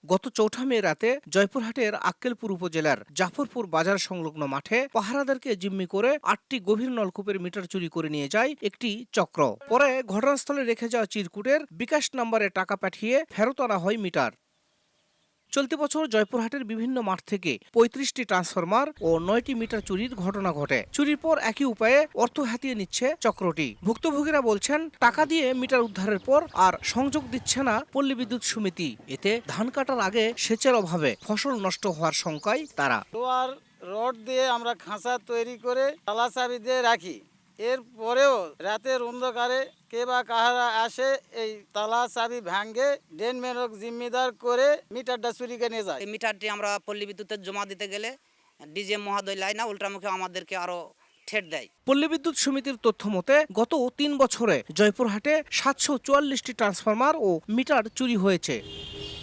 গত ৪ মে রাতে জয়পুরহাটের আক্কেলপুর উপজেলার জাফরপুর বাজার সংলগ্ন মাঠে পাহারাদারকে জিম্মি করে ৮টি গভীর নলকূপের মিটার চুরি করে নিয়ে যায় একটি চক্র। পরে ঘটনাস্থলে রেখে যাওয়া চিরকুটের বিকাশ নম্বরে টাকা পাঠিয়ে ফেরত আনা হয় মিটার। চলতি বছর জয়পুরহাটের বিভিন্ন মাঠ থেকে ৩৫টি ট্রান্সফরমার ও ৯টি মিটার চুরির ঘটনা ঘটে। চুরির পর একই উপায়ে অর্থ হাতিয়ে নিচ্ছে চক্রটি। ভুক্তভোগীরা বলছেন, টাকা দিয়ে মিটার উদ্ধারের পর আর সংযোগ দিচ্ছে না পল্লী বিদ্যুৎ সমিতি। এতে ধান কাটার আগে সেচের অভাবে ফসল নষ্ট হওয়ার শঙ্কায় তারা। লোহার রড দিয়ে আমরা খাঁচা তৈরি করে তালা চাবি দিয়ে রাখি। এরপরেও রাতের অন্ধকারে কে বা কাহারা আসে এই তালা চাবি ভাঙ্গে ড্রেন মেনক জিম্মিদার করে মিটারটা চুরি করে নিয়ে যায়। এই মিটারটি আমরা পল্লী বিদ্যুতের জমা দিতে গেলে ডিজিএম মহোদয় লাইনা উল্টামুখে আমাদেরকে আরো ঠেট দেয়। পল্লী বিদ্যুৎ সমিতির তথ্য মতে গত ৩ বছরে জয়পুরহাটে ৭৪৪টি ট্রান্সফরমার ও মিটার চুরি হয়েছে।